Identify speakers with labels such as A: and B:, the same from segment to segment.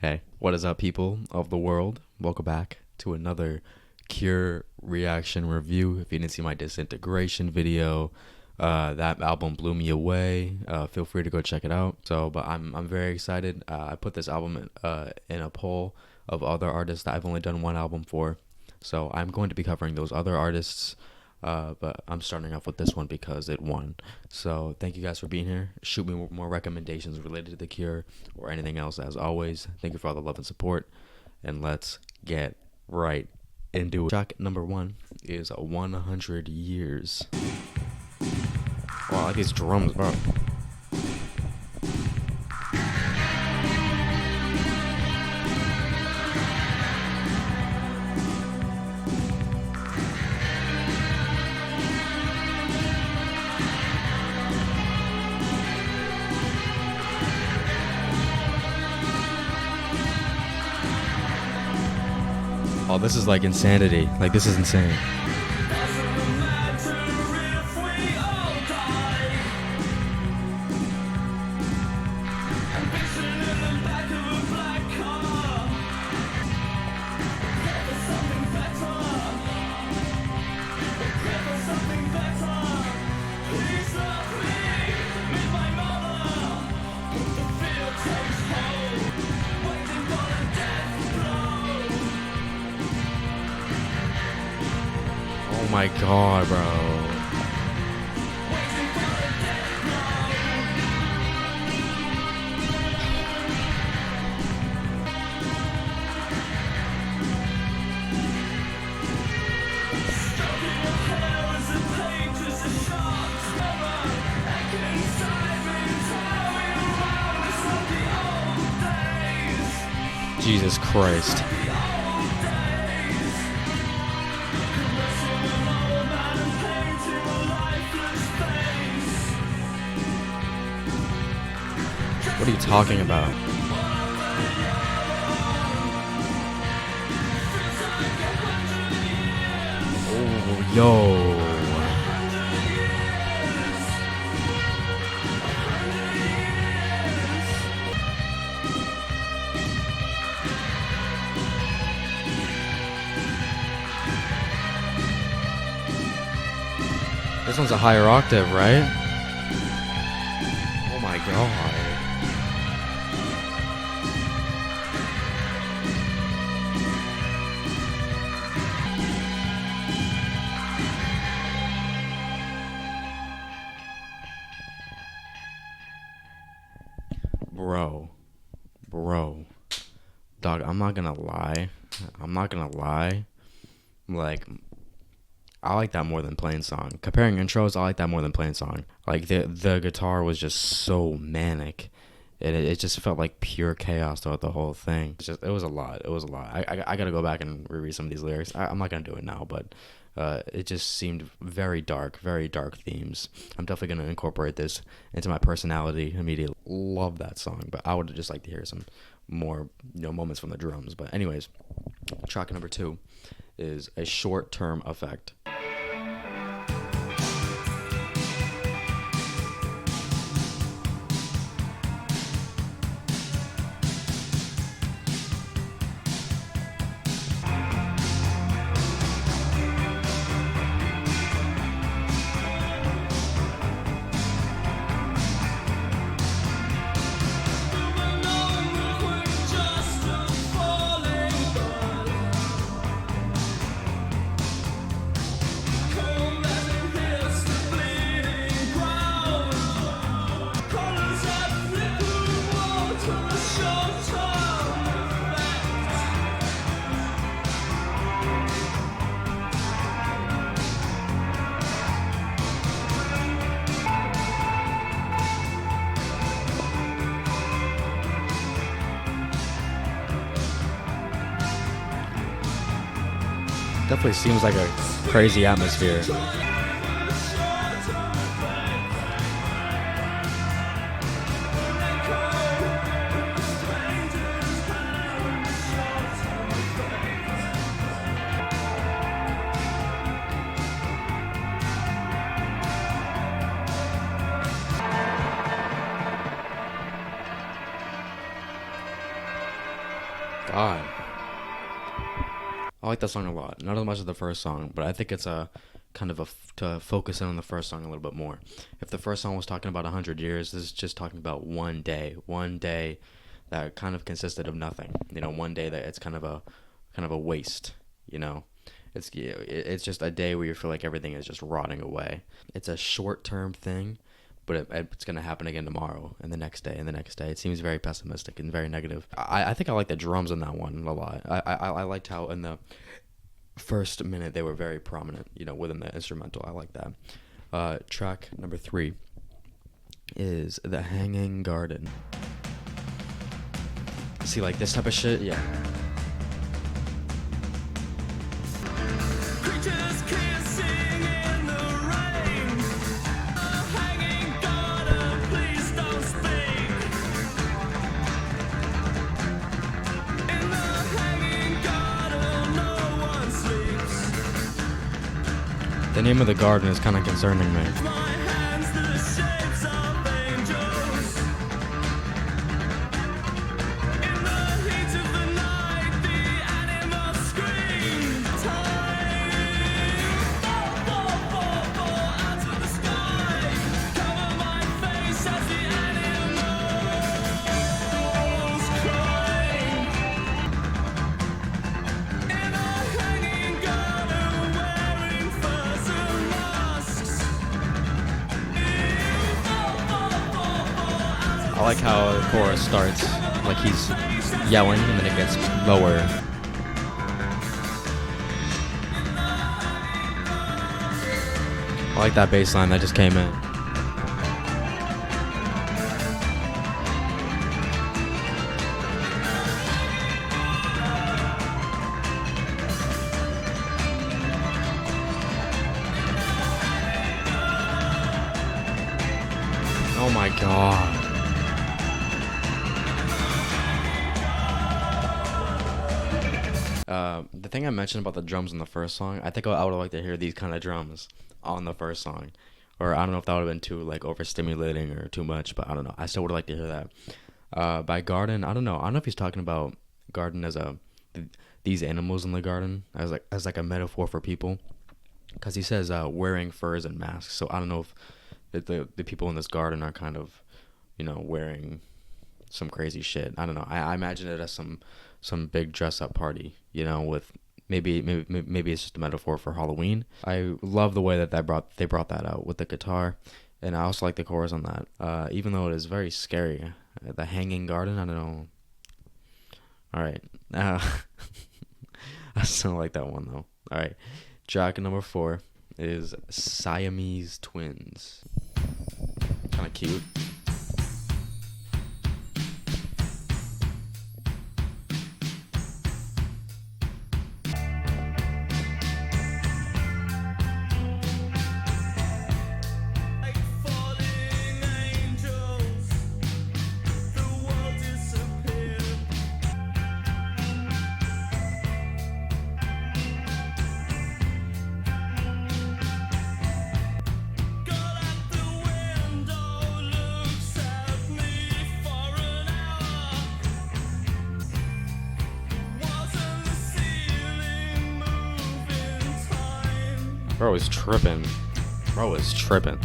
A: Hey, what is up, people of the world? Welcome back to another Cure reaction review. If you didn't see my Disintegration video, that album blew me away. Feel free to go check it out. But I'm very excited. I put this album in a poll of other artists that I've only done one album for. So I'm going to be covering those other artists. But I'm starting off with this one because it won. So thank you guys for being here. Shoot me more recommendations related to The Cure or anything else. As always, thank you for all the love and support. And let's get right into it. Track number 1 is 100 Years. Wow, I like these drums, bro. Oh, this is like insanity. Like, this is insane. Oh my god, bro. Jesus Christ. What are you talking about? Oh, yo. This one's a higher octave, right? Oh my god. Bro, dog, I'm not gonna lie. Like, I like that more than Plain Song. Comparing intros, I like that more than Plain Song. Like, the guitar was just so manic. It just felt like pure chaos throughout the whole thing. It was a lot. I gotta go back and reread some of these lyrics. I'm not gonna do it now, but it just seemed very dark themes. I'm definitely gonna incorporate this into my personality immediately. Love that song, but I would just like to hear some more, moments from the drums. But anyways, track number 2 is A Short-Term Effect. Definitely seems like a crazy atmosphere. God. I like that song a lot. Not as much as the first song, but I think it's a kind of to focus in on the first song a little bit more. If the first song was talking about 100 years, this is just talking about one day that kind of consisted of nothing. One day that it's kind of a waste. It's just a day where you feel like everything is just rotting away. It's a short-term thing, but it's going to happen again tomorrow and the next day and the next day. It seems very pessimistic and very negative. I think I like the drums in that one a lot. I liked how in the first minute they were very prominent, within the instrumental. I like that. Track number 3 is The Hanging Garden. See, like this type of shit? Yeah. The name of the garden is kind of concerning me. I like how the chorus starts like he's yelling and then it gets lower. I like that bass line that just came in. Oh my god. The thing I mentioned about the drums in the first song, I think I would like to hear these kind of drums on the first song. Or I don't know if that would have been too overstimulating or too much, but I don't know. I still would like to hear that. By garden, I don't know. I don't know if he's talking about garden as these animals in the garden as like a metaphor for people, because he says wearing furs and masks. So I don't know if the people in this garden are kind of wearing some crazy shit. I don't know. I imagine it as some big dress up party, with maybe it's just a metaphor for Halloween. I love the way that they brought that out with the guitar, and I also like the chorus on that. Even though it is very scary, the hanging garden. I don't know. All right, I still like that one though. All right, track number 4 is Siamese Twins. Kind of cute. Bro is tripping.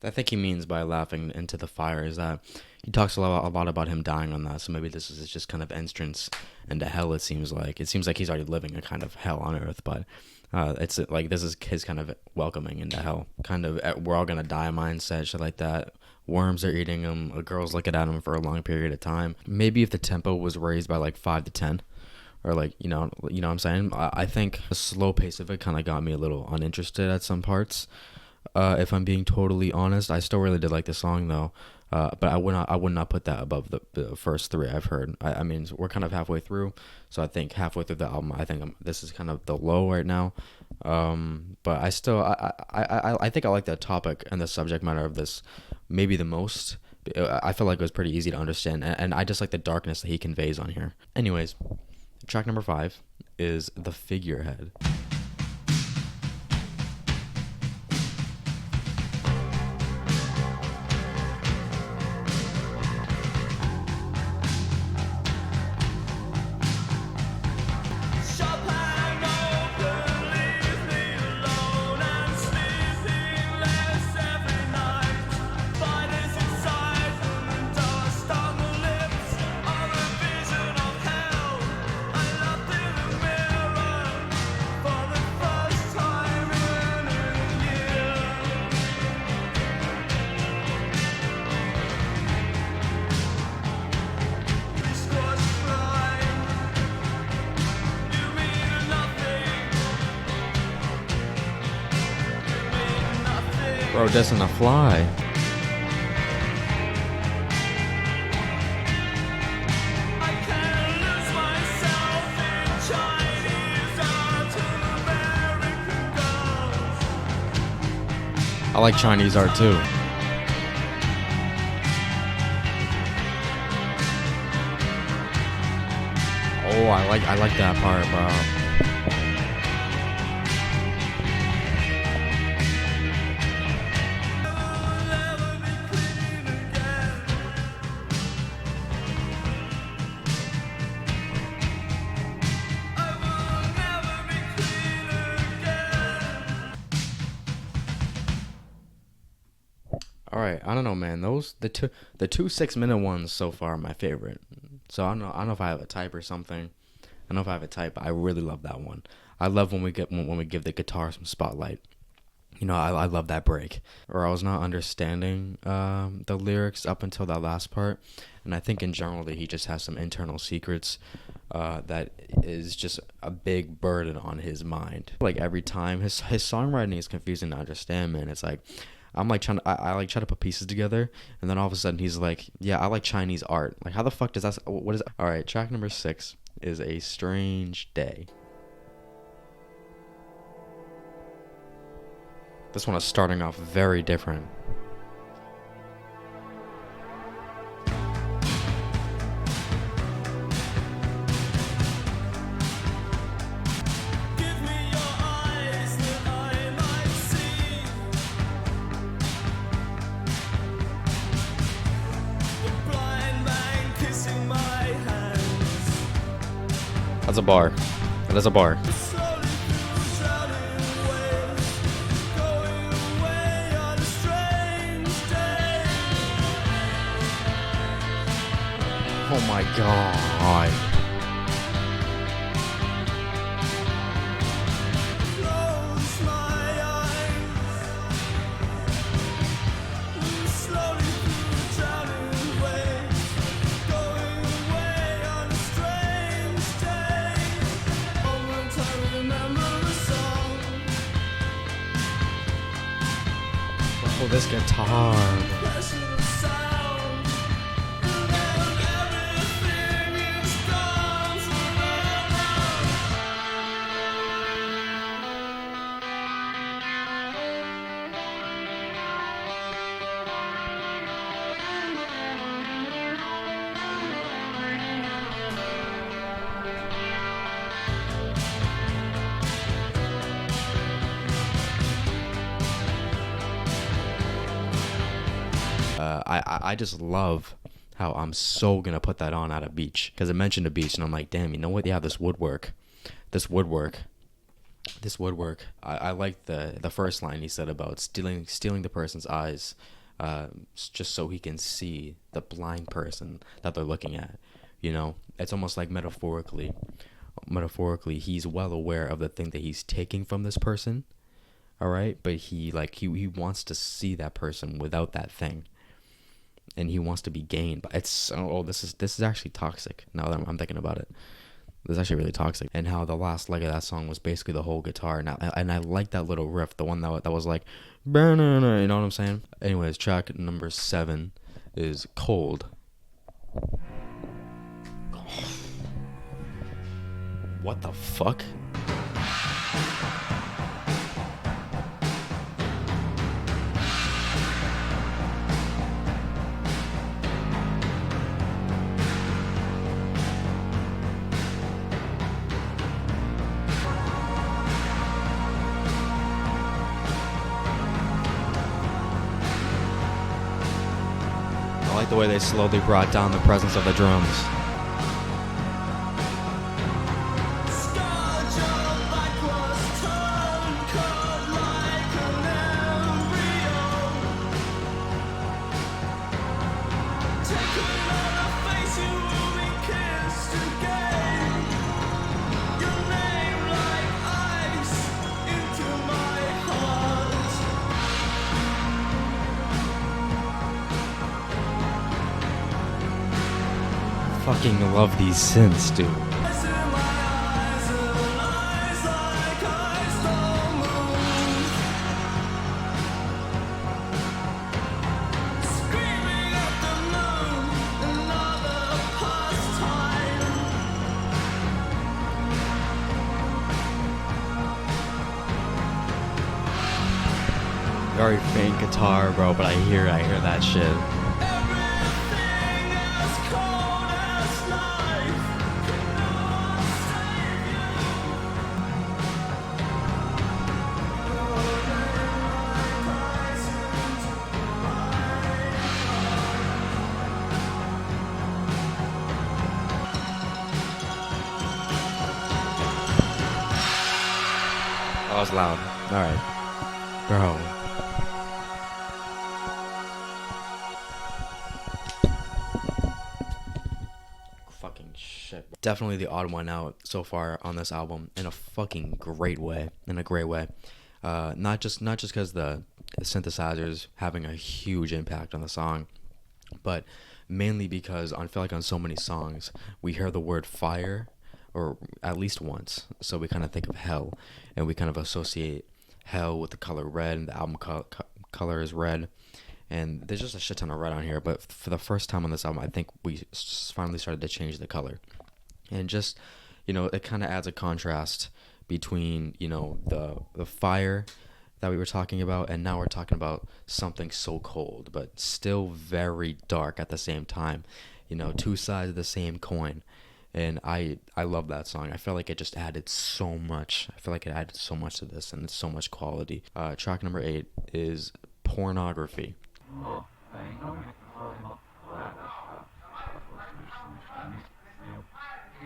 A: I think he means by laughing into the fire is that he talks a lot about him dying on that. So maybe this is just kind of entrance into hell. It seems like he's already living a kind of hell on earth, but it's like this is his kind of welcoming into hell. Kind of we're all gonna die mindset, shit like that. Worms are eating him. A girl's looking at him for a long period of time. Maybe if the tempo was raised by like 5 to 10. Or like, you know what I'm saying? I think the slow pace of it kind of got me a little uninterested at some parts. If I'm being totally honest, I still really did like the song though. But I would not put that above the first three I've heard. I mean, we're kind of halfway through, so I think halfway through the album, I think this is kind of the low right now. But I think I like the topic and the subject matter of this maybe the most. I feel like it was pretty easy to understand, and I just like the darkness that he conveys on here. Anyways, track number 5 is The Figurehead. Bro, doesn't fly. I like Chinese art too. Oh, I like that part, bro. All right, I don't know, man. The two 6-minute ones so far are my favorite. So I don't know if I have a type or something. I don't know if I have a type, but I really love that one. I love when we give the guitar some spotlight. I love that break. Or I was not understanding the lyrics up until that last part, and I think in general that he just has some internal secrets that is just a big burden on his mind. Like every time his songwriting is confusing to understand, man. It's like I'm like I like try to put pieces together, and then all of a sudden he's like, yeah, I like Chinese art. Like, how the fuck does that? What is? All right, track number 6 is A Strange Day. This one is starting off very different. That's a bar. That is a bar. Oh my god. Oh, this guitar. I just love how I'm so gonna put that on at a beach, because I mentioned a beach and I'm like, damn, you know what? Yeah, this woodwork. I like the first line he said about stealing the person's eyes, just so he can see the blind person that they're looking at. It's almost like metaphorically, he's well aware of the thing that he's taking from this person. All right, but he wants to see that person without that thing, and he wants to be gained. But this is actually toxic now that I'm thinking about it. It's actually really toxic. And how the last leg of that song was basically the whole guitar. And I like that little riff, the one that was like, you know what I'm saying? Anyways, track number 7 is Cold. What the fuck? I like the way they slowly brought down the presence of the drums. Fucking love these synths, dude. Very faint guitar, bro, but I hear that shit. That was loud. Alright. Bro. Fucking shit. Definitely the odd one out so far on this album in a fucking great way. In a great way. Not just because the synthesizers having a huge impact on the song, but mainly because I feel like on so many songs we hear the word fire, or at least once, so we kind of think of hell, and we kind of associate hell with the color red, and the album color is red, and there's just a shit ton of red on here. But for the first time on this album, I think we finally started to change the color, and just, you know, it kind of adds a contrast between, you know, the fire that we were talking about, and now we're talking about something so cold but still very dark at the same time. You know, two sides of the same coin. And I love that song. I feel like it just added so much. I feel like it added so much to this, and it's so much quality. Track number 8 is Pornography.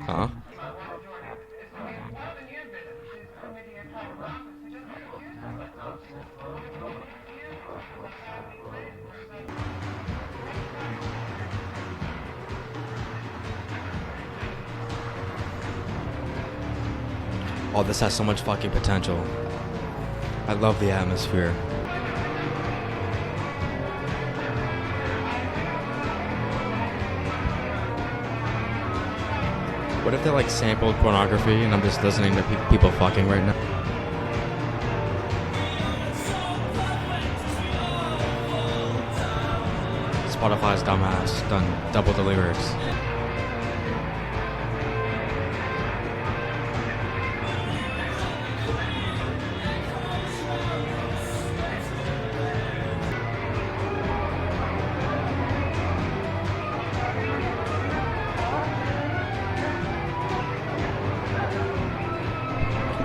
A: Huh? Oh, this has so much fucking potential. I love the atmosphere. What if they like sampled Pornography and I'm just listening to people fucking right now? Spotify's dumbass done double the lyrics.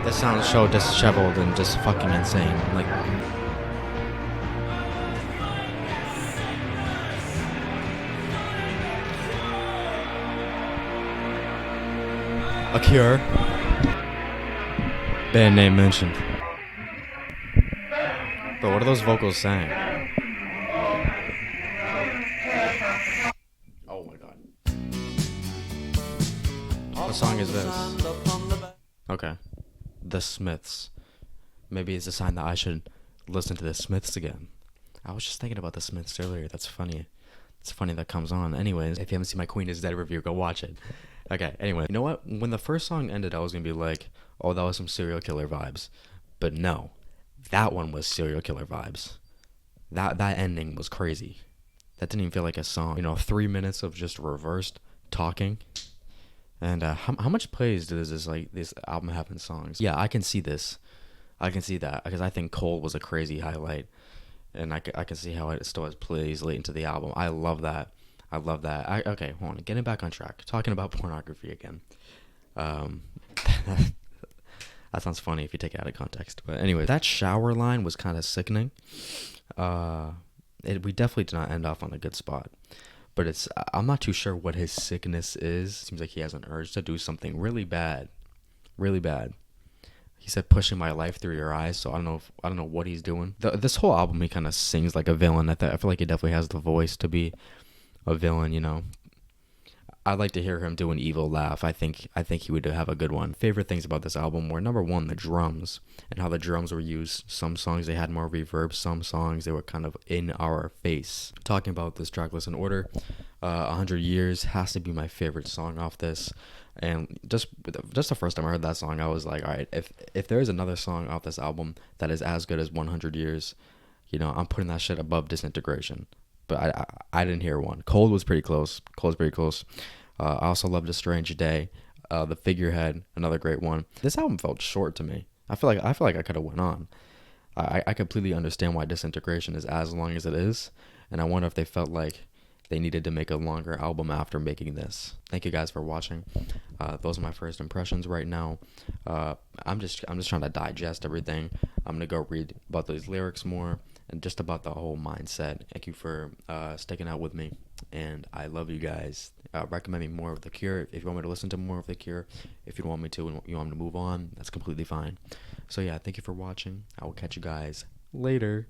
A: This sounds so disheveled and just fucking insane. Like, A Cure. Band name mentioned. But what are those vocals saying? Oh my god. What song is this? Okay. The Smiths. Maybe it's a sign that I should listen to the Smiths again. I was just thinking about the Smiths earlier. That's funny. It's funny that comes on. Anyways, if you haven't seen my Queen is Dead review, go watch it. Okay, anyway, you know what? When the first song ended, I was gonna be like, oh, that was some serial killer vibes. But no, that one was serial killer vibes. That ending was crazy. That didn't even feel like a song. 3 minutes of just reversed talking. And how much plays does this album have in songs? Yeah, I can see this. I can see that because I think Cold was a crazy highlight, and I can see how it still has plays late into the album. I love that. I love that. Okay, hold on. Getting back on track. Talking about pornography again. Um, that sounds funny if you take it out of context. But anyway, that shower line was kind of sickening. We definitely did not end off on a good spot. But I'm not too sure what his sickness is. Seems like he has an urge to do something really bad. Really bad. He said pushing my life through your eyes, so I don't know what he's doing. This whole album he kind of sings like a villain. I feel like he definitely has the voice to be a villain. I'd like to hear him do an evil laugh. I think he would have a good one. Favorite things about this album were, number one, the drums and how the drums were used. Some songs they had more reverb, some songs they were kind of in our face. Talking about this track list in order, 100 Years has to be my favorite song off this. And just the first time I heard that song, I was like, all right, if there is another song off this album that is as good as 100 Years, I'm putting that shit above Disintegration. But I didn't hear one. Cold was pretty close. I also loved A Strange Day. The Figurehead, another great one. This album felt short to me. I feel like I could have went on. I completely understand why Disintegration is as long as it is, and I wonder if they felt like they needed to make a longer album after making this. Thank you guys for watching. Those are my first impressions right now. I'm just trying to digest everything. I'm gonna go read about those lyrics more and just about the whole mindset. Thank you for sticking out with me, and I love you guys. Recommend me more of The Cure. If you want me to listen to more of The Cure, if you don't want me to and you want me to move on, that's completely fine. So yeah, thank you for watching. I will catch you guys later.